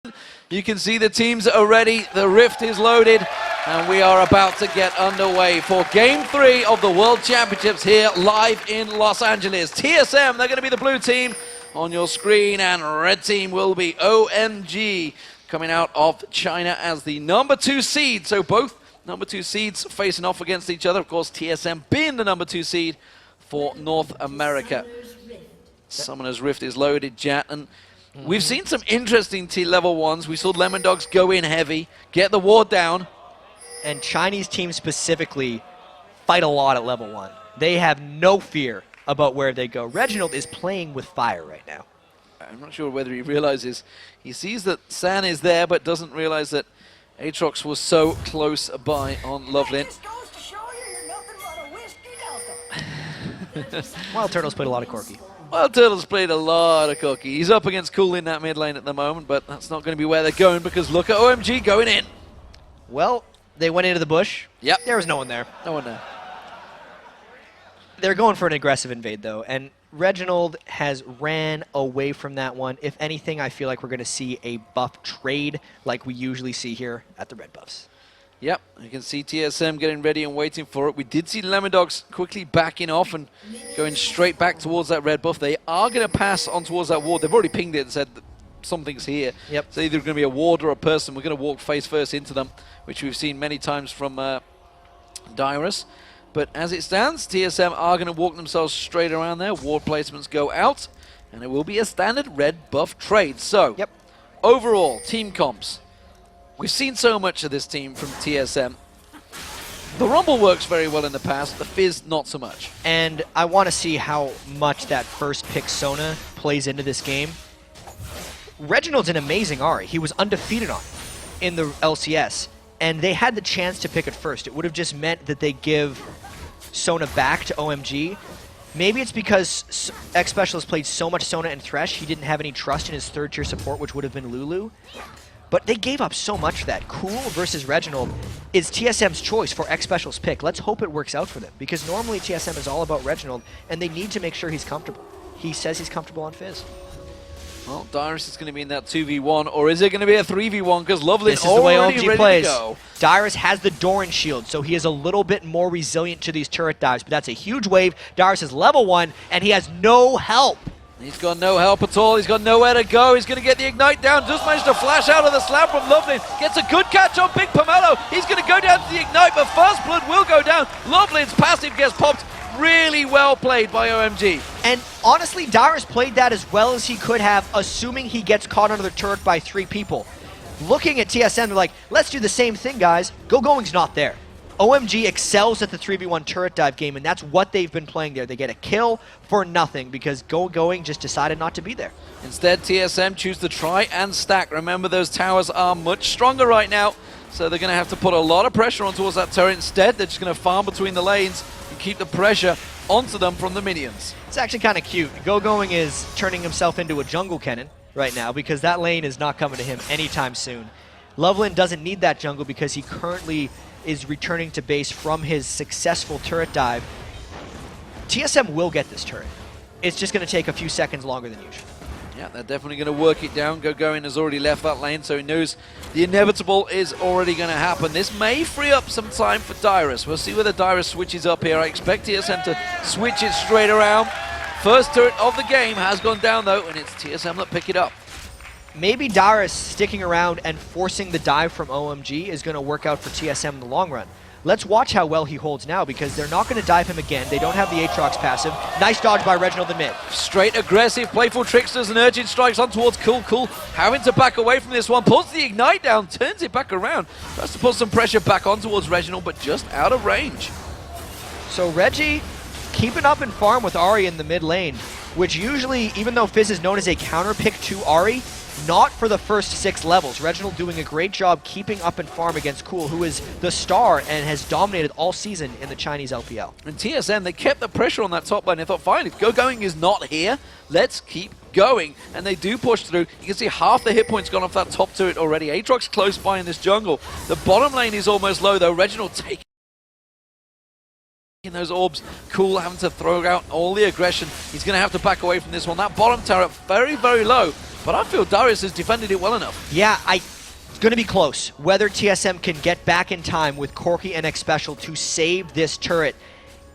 You can see the teams are ready, the Rift is loaded, and we are about to get underway for Game 3 of the World Championships here live in Los Angeles. TSM, they're going to be the blue team on your screen, and red team will be OMG, coming out of China as the number 2 seed. So both number 2 seeds facing off against each other. Of course, TSM being the number 2 seed for North America. Summoner's Rift is loaded, Jat, and we've seen some interesting T-level ones. We saw Lemon Dogs go in heavy, get the ward down. And Chinese teams specifically fight a lot at level 1. They have no fear about where they go. Reginald is playing with fire right now. I'm not sure whether he realizes. He sees that San is there, but doesn't realize that Aatrox was so close by on Lovelin. Wild Turtles played a lot of Corki. Wild Turtles played a lot of Corki. He's up against Cool in that mid lane at the moment, but that's not going to be where they're going because look at OMG going in. Well, they went into the bush. Yep. There was no one there. No one there. They're going for an aggressive invade, though, and Reginald has ran away from that one. If anything, I feel like we're going to see a buff trade like we usually see here at the red buffs. Yep, you can see TSM getting ready and waiting for it. We did see Lemon Dogs quickly backing off and going straight back towards that red buff. They are going to pass on towards that ward. They've already pinged it and said that something's here. Yep. It's either going to be a ward or a person. We're going to walk face first into them, which we've seen many times from Dyrus. But as it stands, TSM are going to walk themselves straight around there. Ward placements go out, and it will be a standard red buff trade. So, yep. Overall, team comps. We've seen so much of this team from TSM. The Rumble works very well in the past, the Fizz not so much. And I want to see how much that first pick Sona plays into this game. Reginald's an amazing Ahri. He was undefeated on in the LCS, and they had the chance to pick it first. It would have just meant that they give Sona back to OMG. Maybe it's because X-Specialist played so much Sona and Thresh, he didn't have any trust in his third-tier support, which would have been Lulu. But they gave up so much for that. Cool versus Reginald is TSM's choice for X-Special's pick. Let's hope it works out for them, because normally TSM is all about Reginald, and they need to make sure he's comfortable. He says he's comfortable on Fizz. Well, Dyrus is going to be in that 2v1, or is it going to be a 3v1? Because Lovelin This is the way already OMG ready plays. to go. Dyrus has the Doran shield, so he is a little bit more resilient to these turret dives, but that's a huge wave. Dyrus is level 1, and he has no help. He's got no help at all. He's got nowhere to go. He's going to get the Ignite down. Just managed to flash out of the slam from Lovelin. Gets a good catch on Big Pomelo. He's going to go down to the Ignite, but First Blood will go down. Lovelin's passive gets popped. Really well played by OMG. And honestly, Dyrus played that as well as he could have, assuming he gets caught under the turret by 3 people. Looking at TSM, they're like, let's do the same thing, guys. Go-Going's not there. OMG excels at the 3v1 turret dive game, and that's what they've been playing there. They get a kill for nothing because Going just decided not to be there. Instead, TSM choose to try and stack. Remember, those towers are much stronger right now, so they're going to have to put a lot of pressure on towards that turret. Instead, they're just going to farm between the lanes and keep the pressure onto them from the minions. It's actually kind of cute. Going is turning himself into a jungle cannon right now because that lane is not coming to him anytime soon. Lovelin doesn't need that jungle because he currently is returning to base from his successful turret dive. TSM will get this turret. It's just going to take a few seconds longer than usual. Yeah, they're definitely going to work it down. Going has already left that lane, so he knows the inevitable is already going to happen. This may free up some time for Dyrus. We'll see whether Dyrus switches up here. I expect TSM to switch it straight around. First turret of the game has gone down, though, and it's TSM that pick it up. Maybe Dyrus sticking around and forcing the dive from OMG is going to work out for TSM in the long run. Let's watch how well he holds now, because they're not going to dive him again. They don't have the Aatrox passive. Nice dodge by Reginald in mid. Straight aggressive, playful tricksters and urgent strikes on towards Cool. Having to back away from this one. Pulls the Ignite down, turns it back around. Tries to put some pressure back on towards Reginald, but just out of range. So Reggie keeping up in farm with Ahri in the mid lane, which usually, even though Fizz is known as a counter pick to Ahri, not for the first 6 levels. Reginald doing a great job keeping up in farm against Cool, who is the star and has dominated all season in the Chinese LPL. And TSM, they kept the pressure on that top lane. They thought, fine, if Going is not here, let's keep going. And they do push through. You can see half the hit points gone off that top turret already. Aatrox close by in this jungle. The bottom lane is almost low, though. Reginald taking those orbs. Cool having to throw out all the aggression. He's going to have to back away from this one. That bottom turret very, very low. but I feel Darius has defended it well enough. Yeah, it's going to be close. Whether TSM can get back in time with Corki and X Special to save this turret.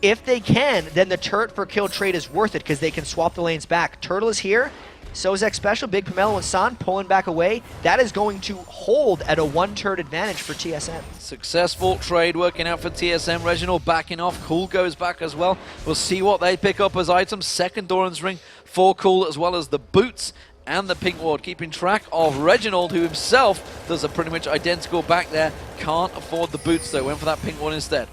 If they can, then the turret for kill trade is worth it because they can swap the lanes back. Turtle is here. So is X Special. Big Pomelo and San pulling back away. That is going to hold at a one-turret advantage for TSM. Successful trade working out for TSM. Reginald backing off. Cool goes back as well. We'll see what they pick up as items. Second Doran's ring for Cool, as well as the boots and the pink ward. Keeping track of Reginald, who himself does a pretty much identical back there. Can't afford the boots though. Went for that pink ward instead.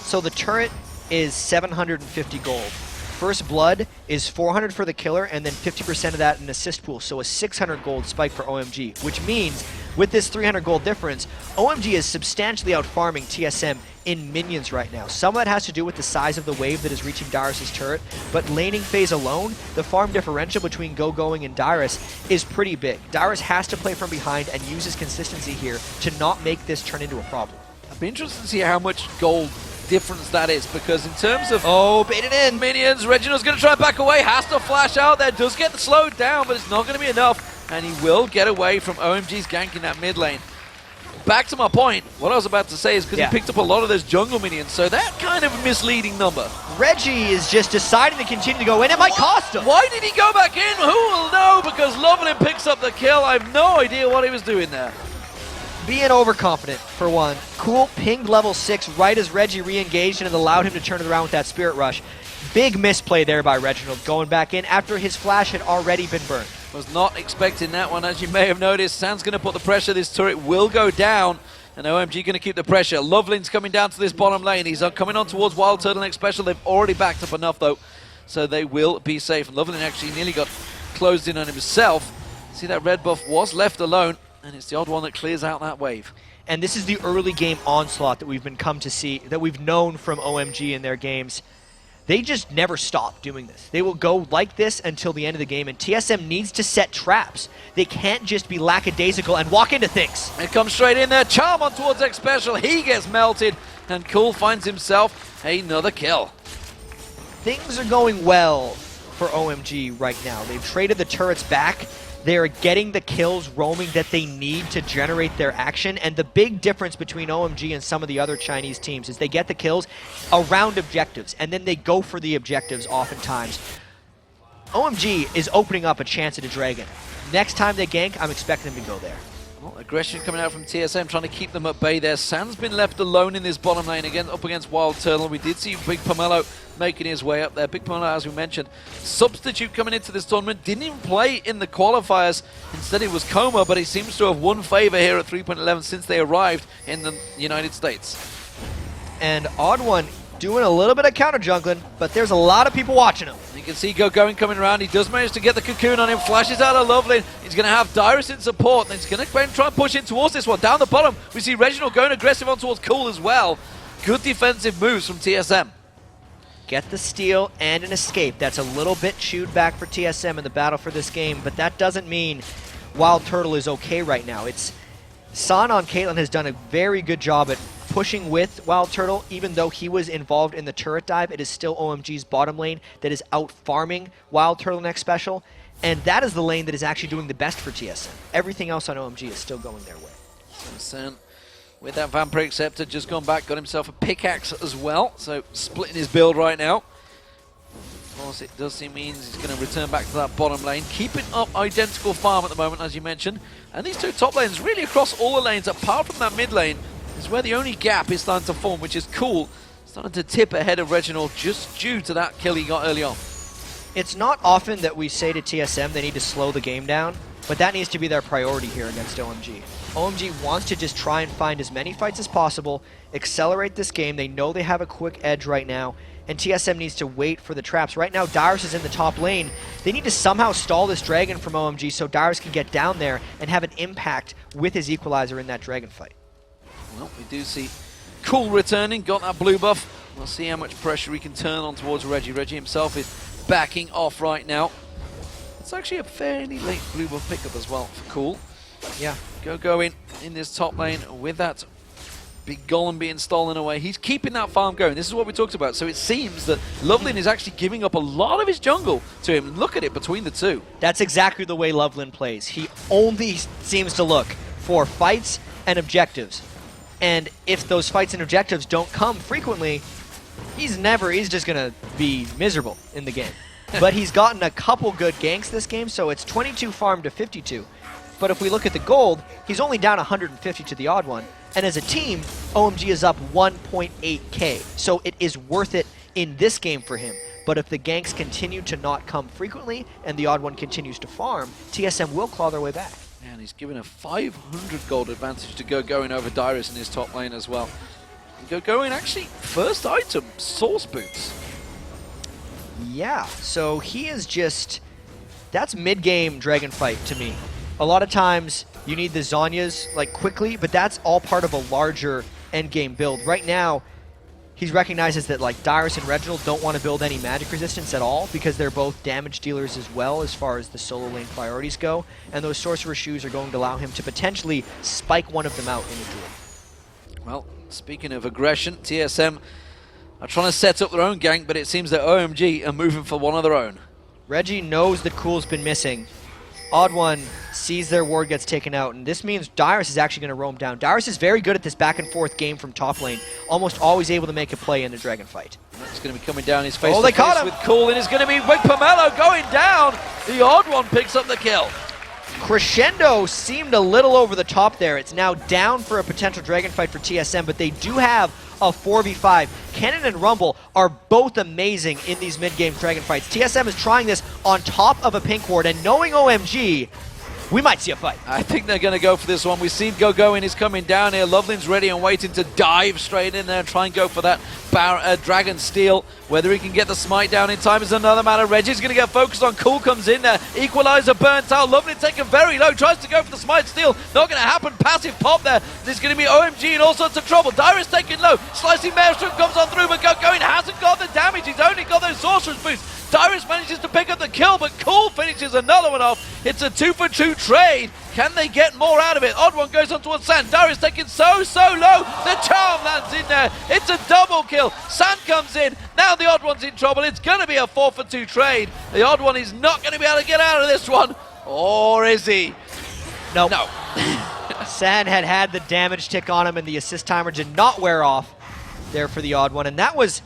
So the turret is 750 gold. First Blood is 400 for the killer, and then 50% of that in assist pool, so a 600 gold spike for OMG, which means with this 300 gold difference, OMG is substantially out-farming TSM in minions right now. Some of that has to do with the size of the wave that is reaching Darius' turret, but laning phase alone, the farm differential between Going and Darius is pretty big. Darius has to play from behind and use his consistency here to not make this turn into a problem. I'd be interested to see how much gold difference that is, because in terms of baited in minions, Reginald's going to try and back away, has to flash out there, does get slowed down, but it's not going to be enough, and he will get away from OMG's gank in that mid lane. Back to my point, what I was about to say is because he picked up a lot of those jungle minions, so that kind of a misleading number. Reggie is just deciding to continue to go in. It might cost him. Why did he go back in? Who will know? Because Lovelin picks up the kill. I have no idea what he was doing there. Being overconfident, for one. Cool pinged level 6 right as Reggie re-engaged, and it allowed him to turn it around with that Spirit Rush. Big misplay there by Reginald, going back in after his flash had already been burned. Was not expecting that one, as you may have noticed. San's going to put the pressure. This turret will go down, and OMG going to keep the pressure. Lovelin's coming down to this bottom lane. He's coming on towards Wild Turtle X Special. They've already backed up enough, though, so they will be safe. Lovelin actually nearly got closed in on himself. See, that red buff was left alone, and it's the odd one that clears out that wave. And this is the early game onslaught that we've been come to see, that we've known from OMG in their games. They just never stop doing this. They will go like this until the end of the game, and TSM needs to set traps. They can't just be lackadaisical and walk into things. It comes straight in there. Charm on towards X Special. He gets melted, and Cool finds himself another kill. Things are going well for OMG right now. They've traded the turrets back. They're getting the kills roaming that they need to generate their action, and the big difference between OMG and some of the other Chinese teams is they get the kills around objectives, and then they go for the objectives oftentimes. OMG is opening up a chance at a dragon. Next time they gank, I'm expecting them to go there. Well, aggression coming out from TSM, trying to keep them at bay there. San's been left alone in this bottom lane again, up against Wild Turtle. We did see Big Pomelo making his way up there. Big Pomelo, as we mentioned, substitute coming into this tournament. Didn't even play in the qualifiers. Instead, it was Coma, but he seems to have won favor here at 3.11 since they arrived in the United States. And Odd One doing a little bit of counter jungling, but there's a lot of people watching him. You can see Going coming around. He does manage to get the cocoon on him. Flashes out of Lovelin. He's going to have Darius in support. And he's going to try and push in towards this one. Down the bottom, we see Reginald going aggressive on towards Cool as well. Good defensive moves from TSM. Get the steal and an escape. That's a little bit chewed back for TSM in the battle for this game, but that doesn't mean Wild Turtle is okay right now. It's San on Caitlyn has done a very good job at pushing with Wild Turtle. Even though he was involved in the turret dive, it is still OMG's bottom lane that is out farming Wild Turtle Next Special, and that is the lane that is actually doing the best for TSM. Everything else on OMG is still going their way. San, with that Vampiric Scepter, just gone back, got himself a pickaxe as well, so splitting his build right now. Of course, it does seem means he's going to return back to that bottom lane, keeping up identical farm at the moment, as you mentioned. And these two top lanes, really across all the lanes, apart from that mid lane, is where the only gap is starting to form, which is Cool. Starting to tip ahead of Reginald just due to that kill he got early on. It's not often that we say to TSM they need to slow the game down, but that needs to be their priority here against OMG. OMG wants to just try and find as many fights as possible, accelerate this game. They know they have a quick edge right now, and TSM needs to wait for the traps. Right now, Darius is in the top lane. They need to somehow stall this dragon from OMG so Darius can get down there and have an impact with his equalizer in that dragon fight. Well, we do see Cool returning, got that blue buff. We'll see how much pressure he can turn on towards Reggie. Reggie himself is backing off right now. It's actually a fairly late blue buff pickup as well for Cool. Yeah. Going in this top lane with that Big golem being stolen away. He's keeping that farm going. This is what we talked about. So it seems that Lovelin is actually giving up a lot of his jungle to him. Look at it between the two. That's exactly the way Lovelin plays. He only seems to look for fights and objectives. And if those fights and objectives don't come frequently, he's just going to be miserable in the game. But he's gotten a couple good ganks this game, so it's 22 farm to 52. But if we look at the gold, he's only down 150 to the odd one. And as a team, OMG is up 1.8k. So it is worth it in this game for him. But if the ganks continue to not come frequently and the odd one continues to farm, TSM will claw their way back. And he's given a 500 gold advantage to going over Dyrus in his top lane as well. Going actually, first item, Source Boots. Yeah, so he is just... That's mid-game Dragon Fight to me. A lot of times you need the Zhonya's like quickly, but that's all part of a larger endgame build. Right now, he recognizes that like Dyrus and Reginald don't want to build any magic resistance at all because they're both damage dealers as well as far as the solo lane priorities go, and those Sorcerer Shoes are going to allow him to potentially spike one of them out in a duel. Well, speaking of aggression, TSM are trying to set up their own gank, but it seems that OMG are moving for one of their own. Reggie knows that Cool's been missing. Odd One sees their ward gets taken out, and this means Dyrus is actually going to roam down. Dyrus is very good at this back and forth game from top lane, almost always able to make a play in the Dragon Fight. That's going to be coming down his face. Oh, they caught him! With Cool, and it's going to be Big Pomelo going down. The Odd One picks up the kill. Crescendo seemed a little over the top there. It's now down for a potential Dragon Fight for TSM, but they do have a 4v5. Cannon and Rumble are both amazing in these mid-game Dragon Fights. TSM is trying this on top of a pink ward, and knowing OMG, we might see a fight. I think they're going to go for this one. We've seen Go-Going is coming down here. Lovelin's ready and waiting to dive straight in there and try and go for that Dragon Steel. Whether he can get the smite down in time is another matter. Reggie's going to get focused on. Cool comes in there. Equalizer burnt out. Lovelin taken very low. Tries to go for the smite steal. Not going to happen. Passive pop there. There's going to be OMG in all sorts of trouble. Dyrus taken low. Slicing Maelstrom comes on through, but Go-Going hasn't got the damage. He's only got those Sorcerer's Boots. Dyrus manages to pick up the kill, but Cool finishes another one off. It's a 2-for-2 trade. Can they get more out of it? Odd One goes on towards Sand. Dyrus taken so low. The charm lands in there. It's a double kill. Sand comes in. Now the Odd One's in trouble. It's going to be a 4-for-2 trade. The Odd One is not going to be able to get out of this one. Or is he? Nope. No. Sand had the damage tick on him, and the assist timer did not wear off there for the Odd One. And that was,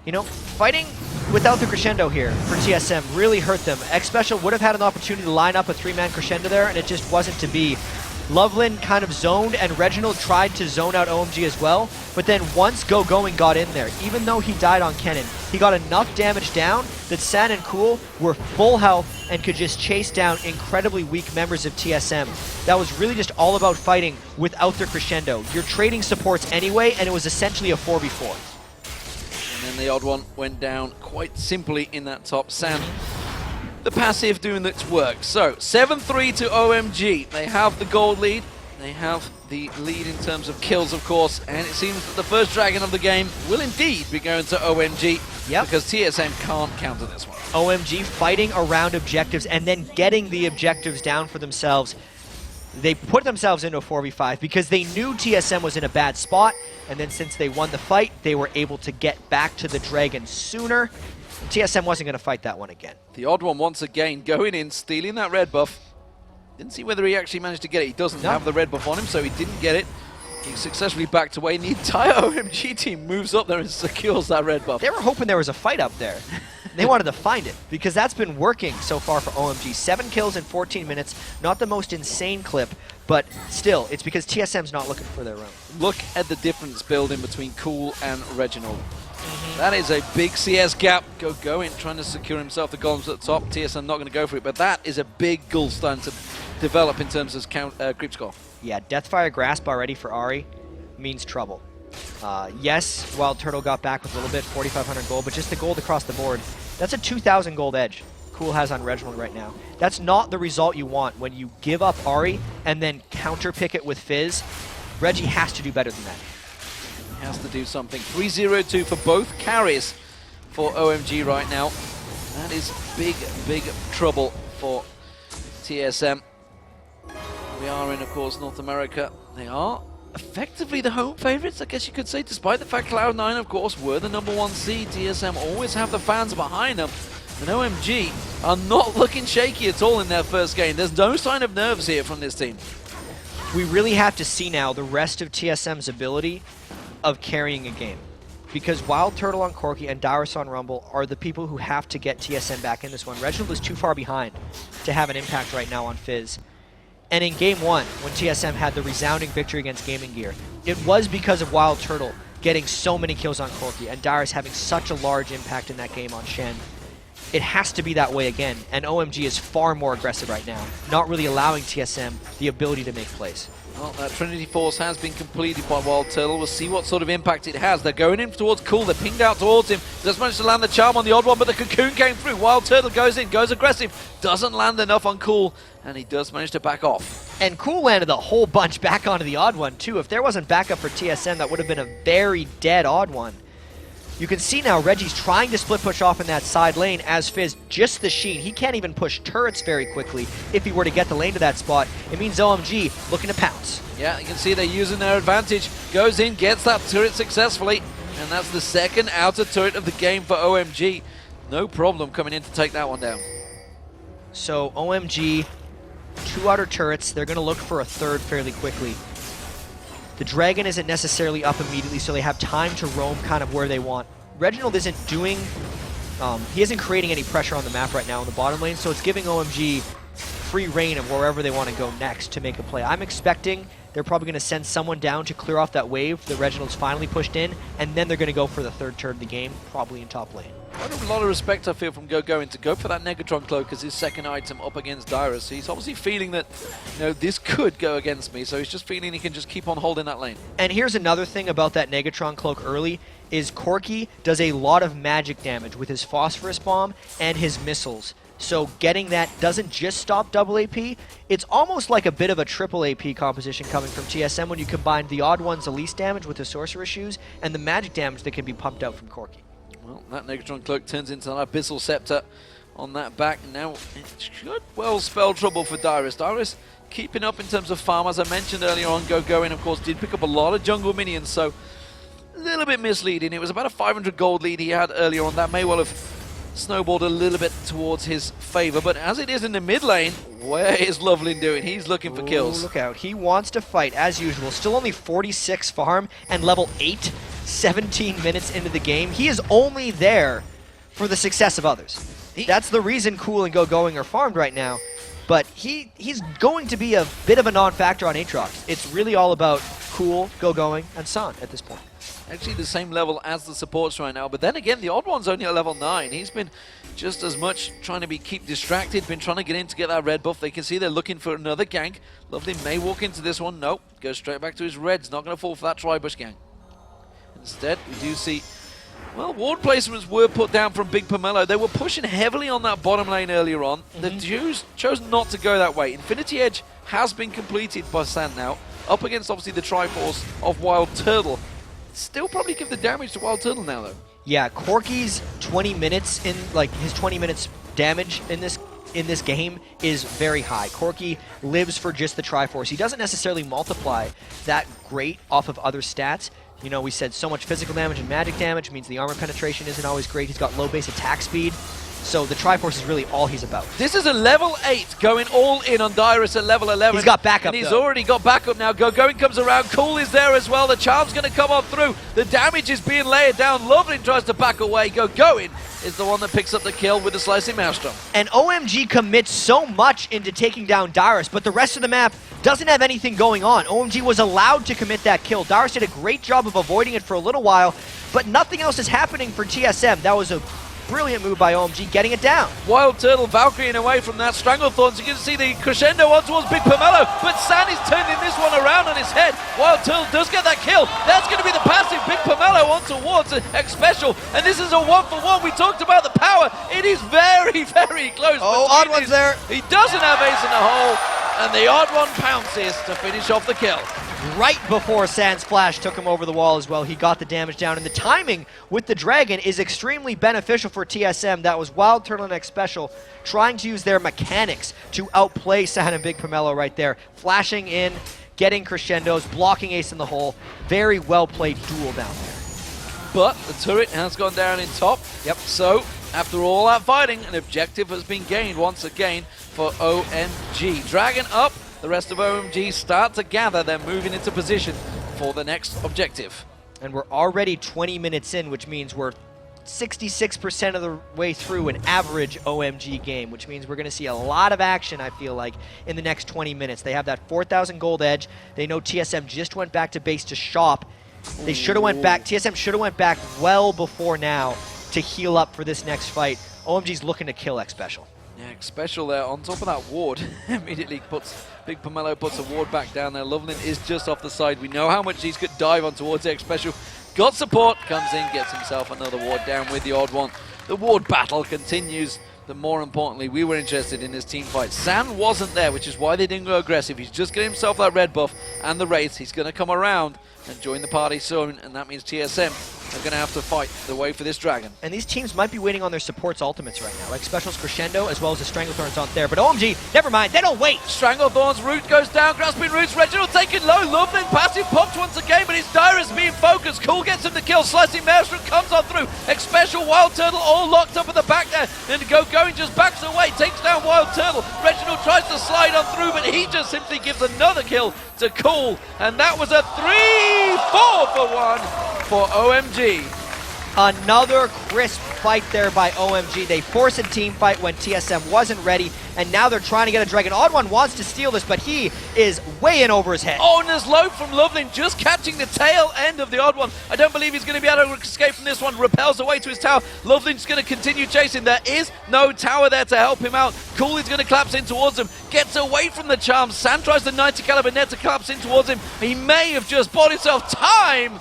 you know, fighting without the Crescendo here for TSM really hurt them. X-Special would have had an opportunity to line up a 3-man Crescendo there, and it just wasn't to be. Lovelin kind of zoned, and Reginald tried to zone out OMG as well, but then once Go-Going got in there, even though he died on Kennen, he got enough damage down that San and Cool were full health and could just chase down incredibly weak members of TSM. That was really just all about fighting without their Crescendo. You're trading supports anyway, and it was essentially a 4v4. And the Odd One went down quite simply in that top. Sam, the passive doing its work. So 7-3 to OMG. They have the gold lead. They have the lead in terms of kills, of course. And it seems that the first dragon of the game will indeed be going to OMG. Yep. Because TSM can't counter this one. OMG fighting around objectives and then getting the objectives down for themselves. They put themselves into a 4v5 because they knew TSM was in a bad spot, and then since they won the fight, they were able to get back to the dragon sooner. And TSM wasn't going to fight that one again. The Odd One once again going in, stealing that red buff. Didn't see whether he actually managed to get it. He doesn't have the red buff on him, so he didn't get it. He successfully backed away, and the entire OMG team moves up there and secures that red buff. They were hoping there was a fight up there. They wanted to find it, because that's been working so far for OMG. 7 kills in 14 minutes, not the most insane clip, but still, it's because TSM's not looking for their own. Look at the difference building between Cool and Reginald. That is a big CS gap. Go-Going trying to secure himself the golems at the top. TSM not going to go for it, but that is a big goal starting to develop in terms of creep score. Yeah, Deathfire Grasp already for Ahri means trouble. Yes, Wild Turtle got back with a little bit, 4,500 gold, but just the gold across the board. That's a 2,000 gold edge Cool has on Reginald right now. That's not the result you want when you give up Ahri and then counter pick it with Fizz. Reggie has to do better than that. He has to do something. 3-0-2 for both carries for OMG right now. That is big, big trouble for TSM. We are in, of course, North America. They are effectively the home favorites, I guess you could say, despite the fact Cloud9, of course, were the #1 seed. TSM always have the fans behind them. And OMG are not looking shaky at all in their first game. There's no sign of nerves here from this team. We really have to see now the rest of TSM's ability of carrying a game. Because Wild Turtle on Corki and Dyrus on Rumble are the people who have to get TSM back in this one. Reginald is too far behind to have an impact right now on Fizz. And in Game 1, when TSM had the resounding victory against Gaming Gear, it was because of Wild Turtle getting so many kills on Corki and Dyrus having such a large impact in that game on Shen. It has to be that way again, and OMG is far more aggressive right now, not really allowing TSM the ability to make plays. Well, that Trinity Force has been completed by Wild Turtle. We'll see what sort of impact it has. They're going in towards Cool. They're pinged out towards him. Does manage to land the charm on the odd one, but the Cocoon came through. Wild Turtle goes in, goes aggressive. Doesn't land enough on Cool, and he does manage to back off. And Cool landed a whole bunch back onto the odd one, too. If there wasn't backup for TSM, that would have been a very dead odd one. You can see now Reggie's trying to split push off in that side lane as Fizz, just the Sheen. He can't even push turrets very quickly if he were to get the lane to that spot. It means OMG looking to pounce. Yeah, you can see they're using their advantage. Goes in, gets that turret successfully, and that's the second outer turret of the game for OMG. No problem coming in to take that one down. So OMG, 2 outer turrets. They're going to look for a third fairly quickly. The Dragon isn't necessarily up immediately, so they have time to roam kind of where they want. Reginald isn't doing, he isn't creating any pressure on the map right now in the bottom lane, so it's giving OMG free reign of wherever they want to go next to make a play. I'm expecting they're probably going to send someone down to clear off that wave that Reginald's finally pushed in, and then they're going to go for the third turn of the game, probably in top lane. A lot of respect I feel from going to go for that Negatron Cloak as his second item up against Dyrus. He's obviously feeling that, you know, this could go against me, so he's just feeling he can just keep on holding that lane. And here's another thing about that Negatron Cloak early, is Corki does a lot of magic damage with his Phosphorus Bomb and his missiles. So getting that doesn't just stop double AP, it's almost like a bit of a triple AP composition coming from TSM when you combine the odd one's Elise damage with the Sorceress Shoes and the magic damage that can be pumped out from Corki. Well, that Negatron Cloak turns into an Abyssal Scepter on that back. Now, it should well spell trouble for Dyrus. Dyrus keeping up in terms of farm. As I mentioned earlier on, Going, of course, did pick up a lot of jungle minions, so a little bit misleading. It was about a 500 gold lead he had earlier on. That may well have snowballed a little bit towards his favor, but as it is in the mid lane, where is Lovelin doing? He's looking for kills. Look out. He wants to fight, as usual. Still only 46 farm and level 8, 17 minutes into the game. He is only there for the success of others. That's the reason Cool and Going are farmed right now, but he's going to be a bit of a non-factor on Aatrox. It's really all about Cool, Going, and San at this point. Actually the same level as the supports right now, but then again, the odd one's only at level 9. He's been just as much trying to keep distracted, been trying to get in to get that red buff. They can see they're looking for another gank. Lovely may walk into this one. Nope, goes straight back to his reds. Not going to fall for that Tribush gank. Instead, we do see, well, ward placements were put down from Big Pomelo. They were pushing heavily on that bottom lane earlier on. The Jews chose not to go that way. Infinity Edge has been completed by San now, up against obviously the Triforce of Wild Turtle. Still probably give the damage to Wild Turtle now, though. Yeah, Corki's 20 minutes in, like his 20 minutes damage in this game is very high. Corki lives for just the Triforce. He doesn't necessarily multiply that great off of other stats. You know, we said so much physical damage and magic damage means the armor penetration isn't always great. He's got low base attack speed. So the Triforce is really all he's about. This is a level 8 going all in on Dyrus at level 11. He's got backup, and he's already got backup now. Going comes around. Cool is there as well. The charm's going to come on through. The damage is being layered down. Lovelin tries to back away. Going is the one that picks up the kill with the Slicing Maelstrom. And OMG commits so much into taking down Dyrus, but the rest of the map doesn't have anything going on. OMG was allowed to commit that kill. Dyrus did a great job of avoiding it for a little while, but nothing else is happening for TSM. That was a brilliant move by OMG, getting it down. Wild Turtle Valkyrieing away from that Stranglethorn. So you can see the crescendo on towards Big Pomelo, but San is turning this one around on his head. Wild Turtle does get that kill. That's going to be the passive. Big Pomelo on towards X Special, and this is a 1-for-1. We talked about the power. It is very, very close. Oh, odd one's there. He doesn't have ace in the hole, and the odd one pounces to finish off the kill. Right before San's flash took him over the wall as well, he got the damage down, and the timing with the Dragon is extremely beneficial for TSM. That was Wild Turtle and X Special trying to use their mechanics to outplay San and Big Pomelo right there. Flashing in, getting crescendos, blocking ace in the hole. Very well played duel down there. But the turret has gone down in top. Yep. So, after all that fighting, an objective has been gained once again for OMG. Dragon up, the rest of OMG start to gather. They're moving into position for the next objective. And we're already 20 minutes in, which means we're 66% of the way through an average OMG game, which means we're going to see a lot of action, I feel like, in the next 20 minutes. They have that 4,000 gold edge. They know TSM just went back to base to shop. They should have went back. TSM should have went back well before now to heal up for this next fight. OMG's looking to kill X Special. Yeah, X Special there on top of that ward. Immediately Big Pomelo puts a ward back down there. Loveland is just off the side. We know how much he's could dive on towards X Special. Got support, comes in, gets himself another ward down with the odd one. The ward battle continues. But more importantly, we were interested in his team fight. San wasn't there, which is why they didn't go aggressive. He's just getting himself that red buff and the Wraith. He's going to come around and join the party soon, and that means TSM are going to have to fight the way for this dragon. And these teams might be waiting on their supports' ultimates right now, like Special's Crescendo, as well as the Stranglethorns on there. But OMG, never mind, they don't wait! Stranglethorn's root goes down, grasping roots, Reginald taken low, Loveland passive popped once again, but his Dyrus being focused. Cool gets him the kill, slicing Maelstrom comes on through. X-Special, Wild Turtle all locked up at the back there, and going just backs away, takes down Wild Turtle. Reginald tries to slide on through, but he just simply gives another kill to Cool, and that was a 3-4 for 1 for OMG. Another crisp fight there by OMG. They forced a team fight when TSM wasn't ready, and now they're trying to get a dragon. Odd One wants to steal this, but he is way in over his head. Oh, and there's low from Loveland, just catching the tail end of the Odd One. I don't believe he's going to be able to escape from this one. Repels away to his tower. Loveland's going to continue chasing. There is no tower there to help him out. Cool is going to collapse in towards him. Gets away from the charm. Sam tries the 90 caliber net to collapse in towards him. He may have just bought himself time.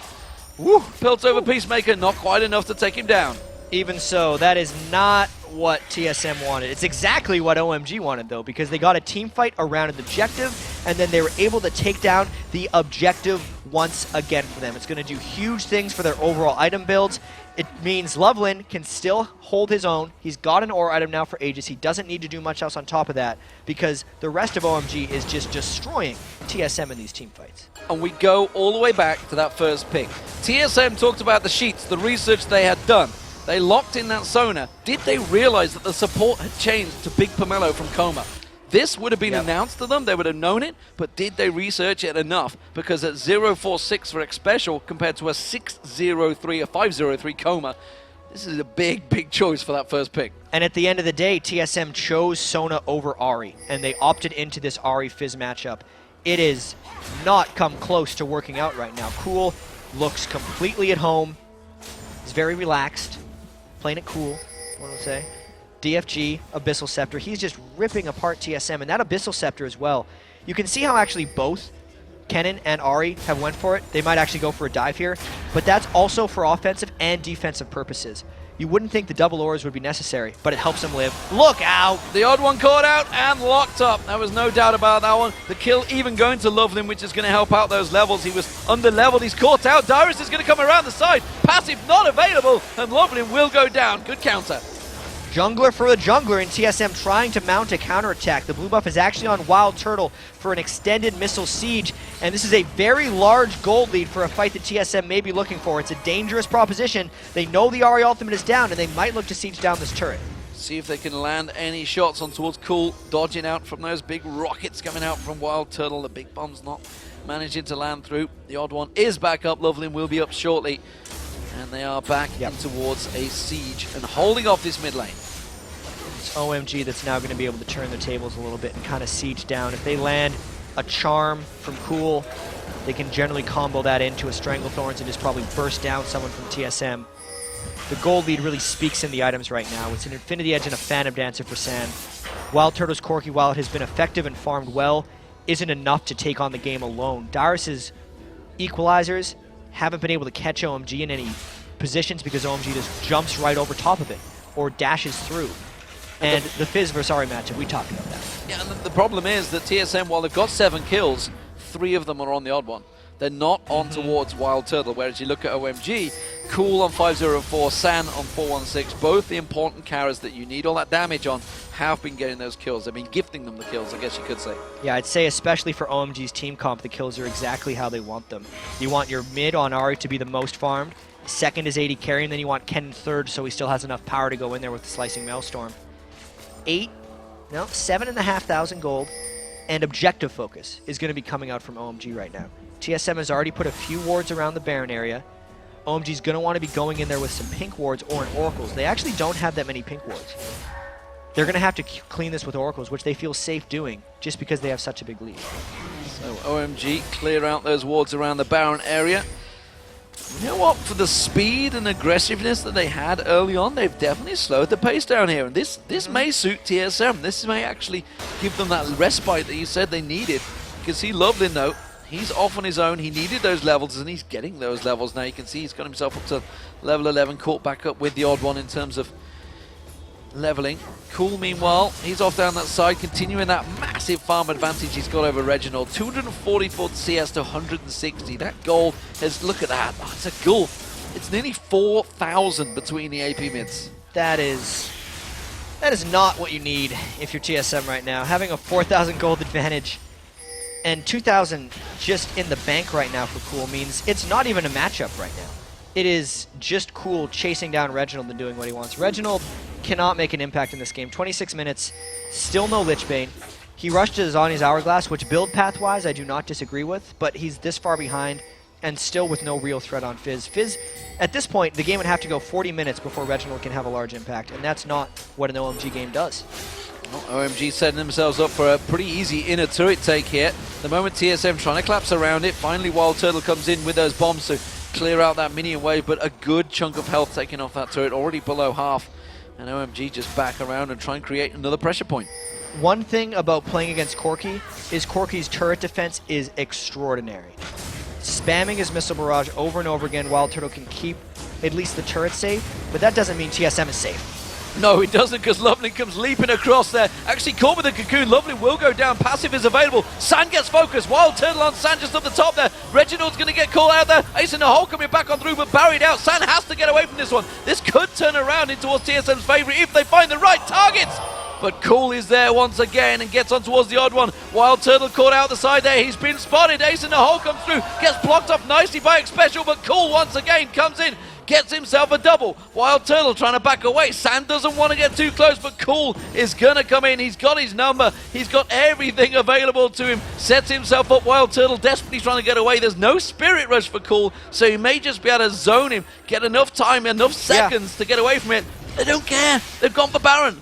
Woo! Built over Peacemaker, not quite enough to take him down. Even so, that is not what TSM wanted. It's exactly what OMG wanted, though, because they got a team fight around an objective, and then they were able to take down the objective once again for them. It's going to do huge things for their overall item builds. It means Loveland can still hold his own. He's got an aura item now for ages. He doesn't need to do much else on top of that because the rest of OMG is just destroying TSM in these team fights. And we go all the way back to that first pick. TSM talked about the sheets, the research they had done. They locked in that Sona. Did they realize that the support had changed to Big Pomelo from Coma? This would have been announced to them, they would have known it, but did they research it enough? Because at 046 for X Special compared to a 603, a 503 Coma, this is a big, big choice for that first pick. And at the end of the day, TSM chose Sona over Ahri, and they opted into this Ahri Fizz matchup. It is not come close to working out right now. Cool looks completely at home. He's very relaxed, playing it cool, one would say. DFG, Abyssal Scepter, he's just ripping apart TSM, and that Abyssal Scepter as well. You can see how actually both Kennen and Ahri have went for it. They might actually go for a dive here, but that's also for offensive and defensive purposes. You wouldn't think the double auras would be necessary, but it helps him live. Look out! The Odd One caught out and locked up. There was no doubt about that one. The kill even going to Loveland, which is going to help out those levels. He was under-leveled. He's caught out. Dyrus is going to come around the side. Passive not available, and Loveland will go down. Good counter. Jungler for the jungler, and TSM trying to mount a counterattack. The blue buff is actually on Wild Turtle for an extended missile siege, and this is a very large gold lead for a fight that TSM may be looking for. It's a dangerous proposition. They know the Ahri ultimate is down, and they might look to siege down this turret. See if they can land any shots on towards Cool, dodging out from those big rockets coming out from Wild Turtle. The big bomb's not managing to land through. The Odd One is back up. Loveland will be up shortly. And they are back in towards a siege and holding off this mid lane. It's OMG that's now going to be able to turn their tables a little bit and kind of siege down. If they land a charm from Cool, they can generally combo that into a Stranglethorns and just probably burst down someone from TSM. The gold lead really speaks in the items right now. It's an Infinity Edge and a Phantom Dancer for San. Wild Turtle's Corki, while it has been effective and farmed well, isn't enough to take on the game alone. Dyrus's equalizers haven't been able to catch OMG in any positions because OMG just jumps right over top of it or dashes through. And the Fizz versus Ahri matchup, we talked about that. Yeah, and the problem is that TSM, while they've got 7 kills, 3 of them are on the Odd One. They're not on towards Wild Turtle, whereas you look at OMG, Cool on 504, San on 416, both the important carries that you need all that damage on have been getting those kills. They've been gifting them the kills, I guess you could say. Yeah, I'd say especially for OMG's team comp, the kills are exactly how they want them. You want your mid on Ari to be the most farmed, second is 80 carry, and then you want Ken in third so he still has enough power to go in there with the Slicing Maelstrom. 7,500 gold, and objective focus is going to be coming out from OMG right now. TSM has already put a few wards around the Baron area. OMG's going to want to be going in there with some pink wards or an oracles. They actually don't have that many pink wards. They're going to have to clean this with oracles, which they feel safe doing just because they have such a big lead. So OMG clear out those wards around the Baron area. You know what? For the speed and aggressiveness that they had early on, they've definitely slowed the pace down here. And this may suit TSM. This may actually give them that respite that you said they needed. You can see Lovelin, though. He's off on his own. He needed those levels, and he's getting those levels now. You can see he's got himself up to level 11, caught back up with the odd one in terms of leveling. Cool, meanwhile, he's off down that side, continuing that massive farm advantage he's got over Reginald. 244 CS to 160. That gold is, look at that. Oh, it's a goal. It's nearly 4,000 between the AP mids. That is not what you need if you're TSM right now. Having a 4,000 gold advantage and 2,000 just in the bank right now for Cool means it's not even a matchup right now. It is just Cool chasing down Reginald and doing what he wants. Reginald cannot make an impact in this game. 26 minutes, still no Lich Bane. He rushed to Zani's Hourglass, which build path-wise I do not disagree with, but he's this far behind and still with no real threat on Fizz. Fizz, at this point, the game would have to go 40 minutes before Reginald can have a large impact, and that's not what an OMG game does. Well, OMG setting themselves up for a pretty easy inner turret take here. The moment TSM trying to collapse around it, finally Wild Turtle comes in with those bombs to clear out that minion wave, but a good chunk of health taken off that turret, already below half. And OMG just back around and try and create another pressure point. One thing about playing against Corki is Corki's turret defense is extraordinary. Spamming his missile barrage over and over again, Wild Turtle can keep at least the turret safe, but that doesn't mean TSM is safe. No, it doesn't, because Lovely comes leaping across there. Actually caught with the cocoon. Lovely will go down. Passive is available. San gets focused. Wild Turtle on San just up the top there. Reginald's going to get called out there. Ace in the hole coming back on through, but buried out. San has to get away from this one. This could turn around in towards TSM's favourite if they find the right targets. But Cool is there once again and gets on towards the odd one. Wild Turtle caught out the side there. He's been spotted. Ace in the hole comes through. Gets blocked off nicely by X-Special, but Cool once again comes in. Gets himself a double. Wild Turtle trying to back away. San doesn't want to get too close, but Cool is going to come in. He's got his number. He's got everything available to him. Sets himself up. Wild Turtle desperately trying to get away. There's no Spirit Rush for Cool, so he may just be able to zone him, get enough time, enough seconds to get away from it. They don't care. They've gone for Baron.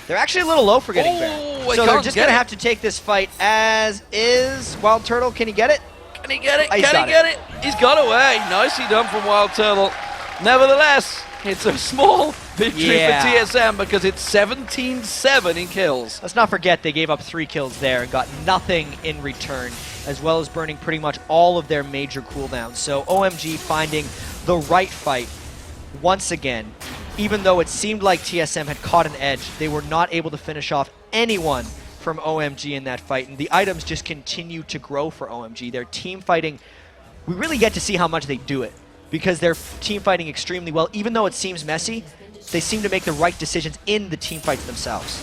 They're actually a little low for getting Baron. So they're just going to have to take this fight as is. Wild Turtle, can he get it? Can he get it? Can he get it? He's got away. Nicely done from Wild Turtle. Nevertheless, it's a small victory for TSM because it's 17-7 in kills. Let's not forget they gave up 3 kills there and got nothing in return, as well as burning pretty much all of their major cooldowns. So OMG finding the right fight once again. Even though it seemed like TSM had caught an edge, they were not able to finish off anyone from OMG in that fight. And the items just continue to grow for OMG. Their team fighting, we really get to see how much they do it, because they're team fighting extremely well. Even though it seems messy, they seem to make the right decisions in the team fights themselves.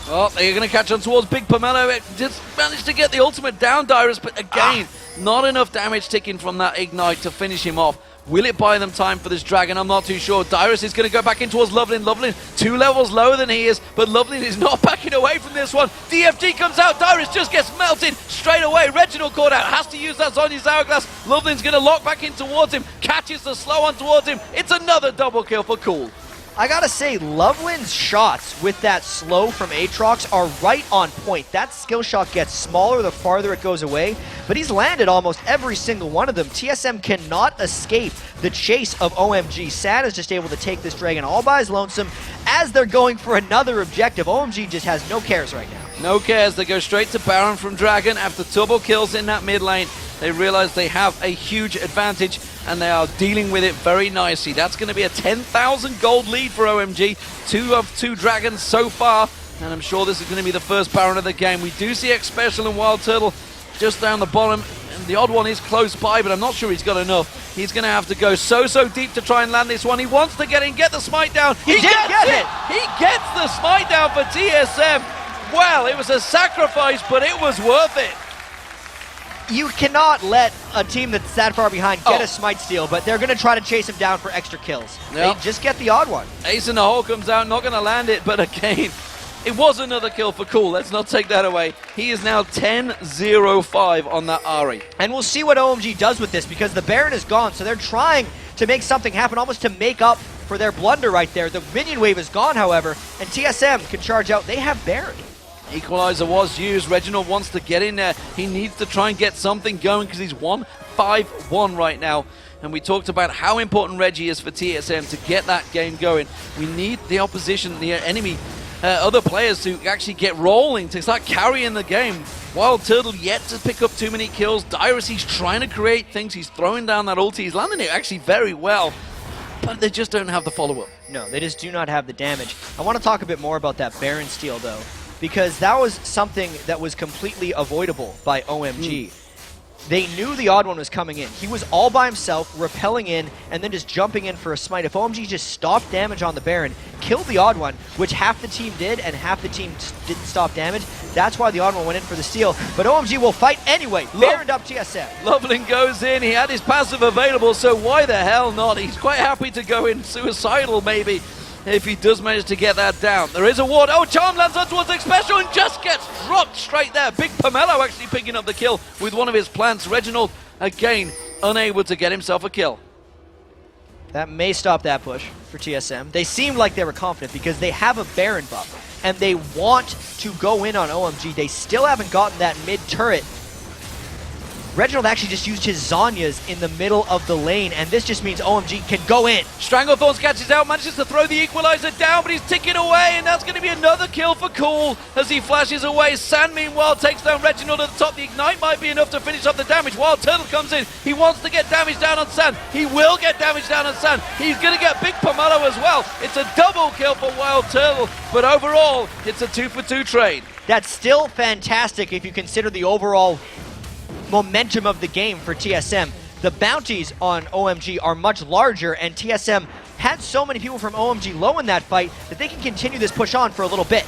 Well, they're going to catch on towards Big Pomelo. It just managed to get the ultimate down, Dyrus, but again, not enough damage ticking from that Ignite to finish him off. Will it buy them time for this Dragon? I'm not too sure. Dyrus is going to go back in towards Lovelin. Lovelin 2 levels lower than he is, but Lovelin is not backing away from this one. DFG comes out. Dyrus just gets melted straight away. Reginald caught out. Has to use that Zhonya's Hourglass. Lovelin's going to lock back in towards him. Catches the slow on towards him. It's another double kill for Cool. I gotta say, Lovelin's shots with that slow from Aatrox are right on point. That skill shot gets smaller the farther it goes away, but he's landed almost every single one of them. TSM cannot escape the chase of OMG. Sad is just able to take this Dragon all by his lonesome as they're going for another objective. OMG just has no cares right now. No cares. They go straight to Baron from Dragon after double kills in that mid lane. They realize they have a huge advantage and they are dealing with it very nicely. That's going to be a 10,000 gold lead for OMG. 2 of 2 Dragons so far, and I'm sure this is going to be the first Baron of the game. We do see X-Special and Wild Turtle just down the bottom. And the odd one is close by, but I'm not sure he's got enough. He's going to have to go so deep to try and land this one. He wants to get in, get the smite down. He gets it! He gets the smite down for TSM. Well, it was a sacrifice, but it was worth it. You cannot let a team that's that far behind get a smite steal, but they're going to try to chase him down for extra kills. Yep. They just get the odd one. Ace in the hole comes out, not going to land it, but again, it was another kill for Cool. Let's not take that away. He is now 10-0-5 on that Ahri. And we'll see what OMG does with this, because the Baron is gone, so they're trying to make something happen, almost to make up for their blunder right there. The minion wave is gone, however, and TSM can charge out. They have Baron. Equalizer was used. Reginald wants to get in there. He needs to try and get something going because he's 1-5-1 right now. And we talked about how important Reggie is for TSM to get that game going. We need the opposition, the enemy, other players to actually get rolling, to start carrying the game. Wild Turtle yet to pick up too many kills. Dyrus, he's trying to create things. He's throwing down that ulti. He's landing it actually very well. But they just don't have the follow-up. No, they just do not have the damage. I want to talk a bit more about that Baron steal, though, because that was something that was completely avoidable by OMG. They knew the odd one was coming in. He was all by himself, repelling in, and then just jumping in for a smite. If OMG just stopped damage on the Baron, killed the odd one, which half the team did, and half the team didn't stop damage, that's why the odd one went in for the steal. But OMG will fight anyway. Baroned up TSM. Loveland goes in. He had his passive available, so why the hell not? He's quite happy to go in suicidal, maybe, if he does manage to get that down. There is a ward. Oh, Charm lands on towards X Special and just gets dropped straight there. Big Pomelo actually picking up the kill with one of his plants. Reginald, again, unable to get himself a kill. That may stop that push for TSM. They seemed like they were confident because they have a Baron buff, and they want to go in on OMG. They still haven't gotten that mid-turret. Reginald actually just used his Zhonya's in the middle of the lane, and this just means OMG can go in. Stranglethorns catches out, manages to throw the equalizer down, but he's ticking away, and that's going to be another kill for Cool as he flashes away. Sand, meanwhile, takes down Reginald at the top. The Ignite might be enough to finish off the damage. Wild Turtle comes in. He wants to get damage down on Sand. He will get damage down on Sand. He's going to get Big Pomelo as well. It's a double kill for Wild Turtle, but overall, it's a 2-for-2 trade. That's still fantastic if you consider the overall momentum of the game for TSM. The bounties on OMG are much larger, and TSM had so many people from OMG low in that fight that they can continue this push on for a little bit.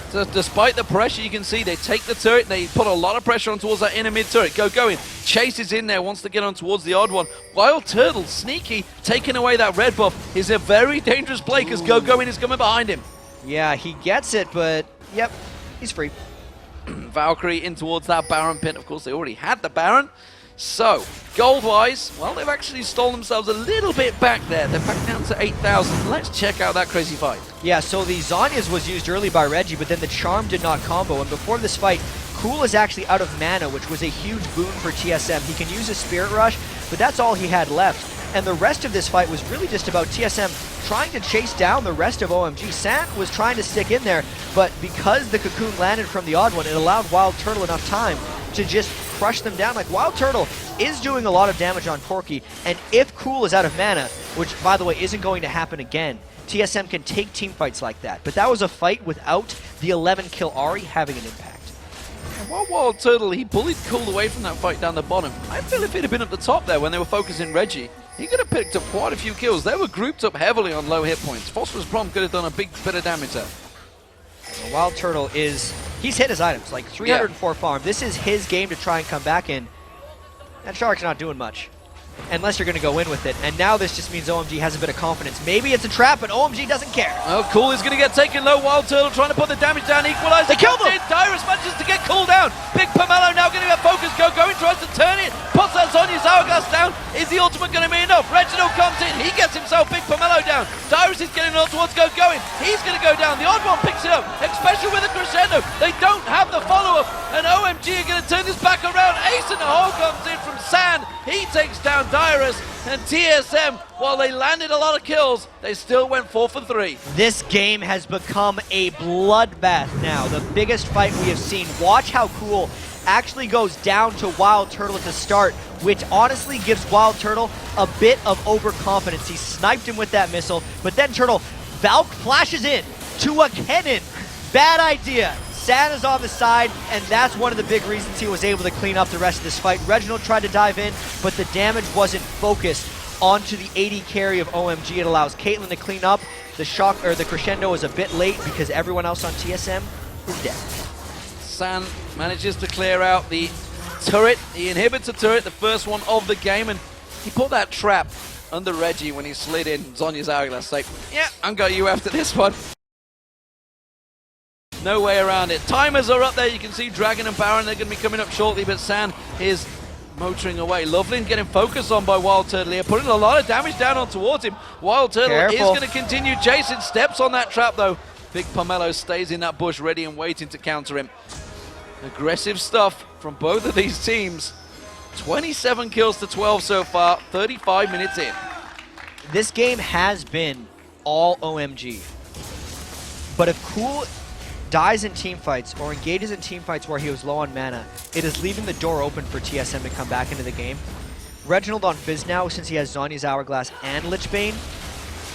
So despite the pressure, you can see they take the turret, they put a lot of pressure on towards that inner mid turret. Going. Chase is in there, wants to get on towards the odd one. Wild Turtle, sneaky, taking away that red buff. Is a very dangerous play because Going is coming behind him. Yeah, he gets it, but yep, he's free. Valkyrie in towards that Baron pit. Of course, they already had the Baron. So, gold-wise, well, they've actually stolen themselves a little bit back there. They're back down to 8,000. Let's check out that crazy fight. Yeah, so the Zhonya's was used early by Reggie, but then the Charm did not combo. And before this fight, Cool is actually out of mana, which was a huge boon for TSM. He can use a Spirit Rush, but that's all he had left. And the rest of this fight was really just about TSM trying to chase down the rest of OMG. Sant was trying to stick in there, but because the Cocoon landed from the odd one, it allowed Wild Turtle enough time to just crush them down. Like, Wild Turtle is doing a lot of damage on Corki, and if Cool is out of mana, which, by the way, isn't going to happen again, TSM can take team fights like that. But that was a fight without the 11-kill Ahri having an impact. And while Wild Turtle, he bullied Cool away from that fight down the bottom. I feel if he'd have been up the top there when they were focusing Reggie, he could have picked up quite a few kills. They were grouped up heavily on low hit points. Phosphorus Bomb could have done a big bit of damage there. Wild Turtle he's hit his items, like 304 farm. This is his game to try and come back in. That Shark's not doing much, unless you're going to go in with it. And now this just means OMG has a bit of confidence. Maybe it's a trap, but OMG doesn't care. Oh, Cool is going to get taken low. Wild Turtle trying to put the damage down. Equalizer. They killed him! Dyrus manages to get Cool down. Big Pomelo now going to get focus. Going, tries to turn it. Puts that Sonya's hourglass down. Is the ultimate going to be enough? Reginald comes in. He gets himself Big Pomelo down. Dyrus is getting on towards Going. He's going to go down. The odd one picks it up, especially with a crescendo. They don't have the follow-up, and OMG are going to turn this back around. Ace in the hole comes in from Sand. He takes down Dyrus, and TSM, while they landed a lot of kills, they still went 4 for 3. This game has become a bloodbath now. The biggest fight we have seen. Watch how Cool actually goes down to Wild Turtle at the start, which honestly gives Wild Turtle a bit of overconfidence. He sniped him with that missile, but then Turtle, Valk flashes in to a cannon. Bad idea. San is on the side, and that's one of the big reasons he was able to clean up the rest of this fight. Reginald tried to dive in, but the damage wasn't focused onto the AD carry of OMG. It allows Caitlyn to clean up. The shock or the crescendo is a bit late because everyone else on TSM is dead. San manages to clear out the turret. He inhibits a turret, the first one of the game, and he put that trap under Reggie when he slid in Zhonya's hourglass. Like, yeah, I'm got you after this one. No way around it. Timers are up there. You can see Dragon and Baron. They're going to be coming up shortly, but San is motoring away. Loveland getting focused on by Wild Turtle here, putting a lot of damage down on towards him. Wild Turtle is going to continue chasing. Steps on that trap, though. Big Pomelo stays in that bush, ready and waiting to counter him. Aggressive stuff from both of these teams. 27 kills to 12 so far, 35 minutes in. This game has been all OMG. But if Cool dies in team fights or engages in team fights where he was low on mana, it is leaving the door open for TSM to come back into the game. Reginald on Fizz now, since he has Zhonya's Hourglass and Lichbane,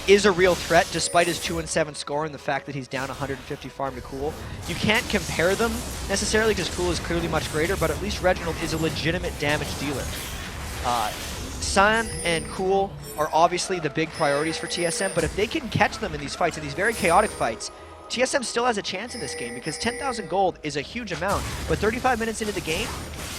is a real threat despite his 2-7 score and the fact that he's down 150 farm to Cool. You can't compare them necessarily because Cool is clearly much greater, but at least Reginald is a legitimate damage dealer. San and Cool are obviously the big priorities for TSM, but if they can catch them in these fights, in these very chaotic fights, TSM still has a chance in this game because 10,000 gold is a huge amount, but 35 minutes into the game,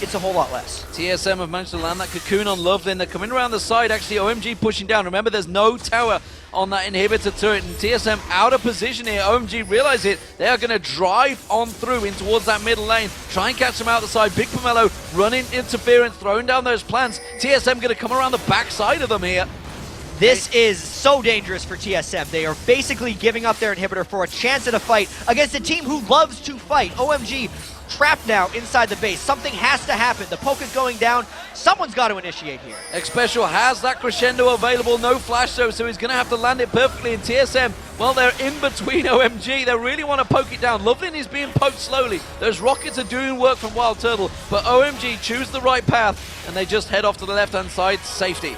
it's a whole lot less. TSM have managed to land that cocoon on Loveland. They're coming around the side, actually OMG pushing down. Remember, there's no tower on that inhibitor turret, and TSM out of position here. OMG realize it. They are going to drive on through in towards that middle lane, try and catch them out the side. Big Pomelo running interference, throwing down those plants. TSM going to come around the back side of them here. This is so dangerous for TSM. They are basically giving up their inhibitor for a chance at a fight against a team who loves to fight. OMG trapped now inside the base. Something has to happen. The poke is going down. Someone's got to initiate here. X-Special has that crescendo available. No flash though, so he's going to have to land it perfectly. And TSM, well, they're in between OMG. They really want to poke it down. Loveland is being poked slowly. Those rockets are doing work from Wild Turtle, but OMG choose the right path, and they just head off to the left-hand side. Safety.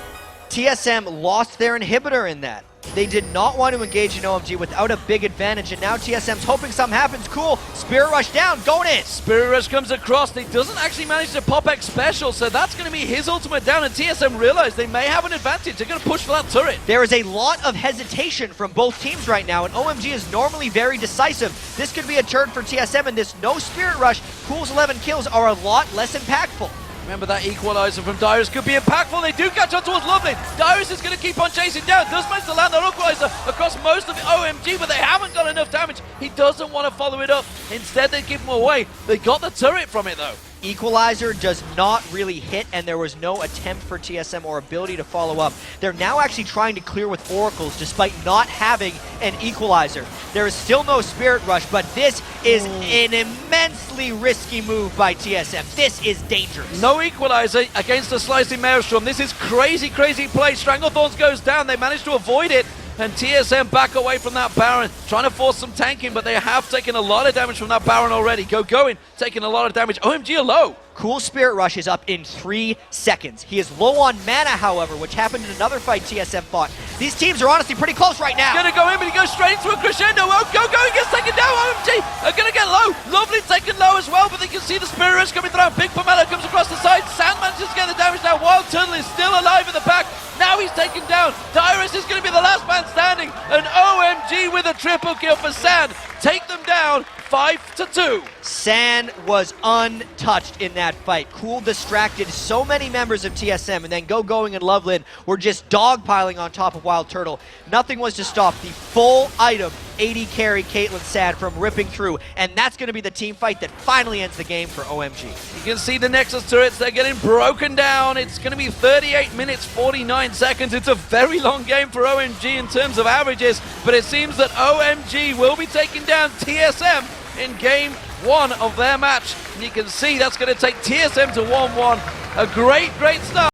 TSM lost their inhibitor in that. They did not want to engage in OMG without a big advantage, and now TSM's hoping something happens. Cool. Spirit Rush down, going in. Spirit Rush comes across. He doesn't actually manage to pop X Special, so that's going to be his ultimate down, and TSM realize they may have an advantage. They're going to push for that turret. There is a lot of hesitation from both teams right now, and OMG is normally very decisive. This could be a turn for TSM, and this no Spirit Rush, Cool's 11 kills are a lot less impactful. Remember, that equalizer from Dyrus could be impactful. They do catch on towards Loveland. Dyrus is going to keep on chasing down. Does manage to land that equalizer across most of the OMG, but they haven't got enough damage. He doesn't want to follow it up. Instead, they give him away. They got the turret from it, though. Equalizer does not really hit, and there was no attempt for TSM or ability to follow up. They're now actually trying to clear with Oracles despite not having an Equalizer. There is still no Spirit Rush, but this is an immensely risky move by TSM. This is dangerous. No Equalizer against a Slicing Maelstrom. This is crazy, crazy play. Stranglethorns goes down. They managed to avoid it. And TSM back away from that Baron, trying to force some tanking, but they have taken a lot of damage from that Baron already. Going, taking a lot of damage. OMG are low. Cool Spirit Rush is up in 3 seconds. He is low on mana, however, which happened in another fight TSM fought. These teams are honestly pretty close right now. Gonna go in, but he goes straight into a crescendo. Oh, going, gets taken down. OMG are gonna get low. Lovely taken low as well, but they can see the Spirit Rush coming through. Big Pomelo comes across the side. San manages to get the damage down. Wild Turtle is still alive in the back. Now he's taken down. Dyrus is going to be the last man standing. And OMG with a triple kill for San. Take them down 5-2. San was untouched in that fight. Cool distracted so many members of TSM, and then Going and Loveland were just dogpiling on top of Wild Turtle. Nothing was to stop the full item AD carry Caitlyn San from ripping through, and that's going to be the team fight that finally ends the game for OMG. You can see the Nexus turrets, they're getting broken down. It's going to be 38 minutes, 49 seconds. It's a very long game for OMG in terms of averages, but it seems that OMG will be taking down TSM in game 1 of their match. And you can see that's going to take TSM to 1-1. A great, great start.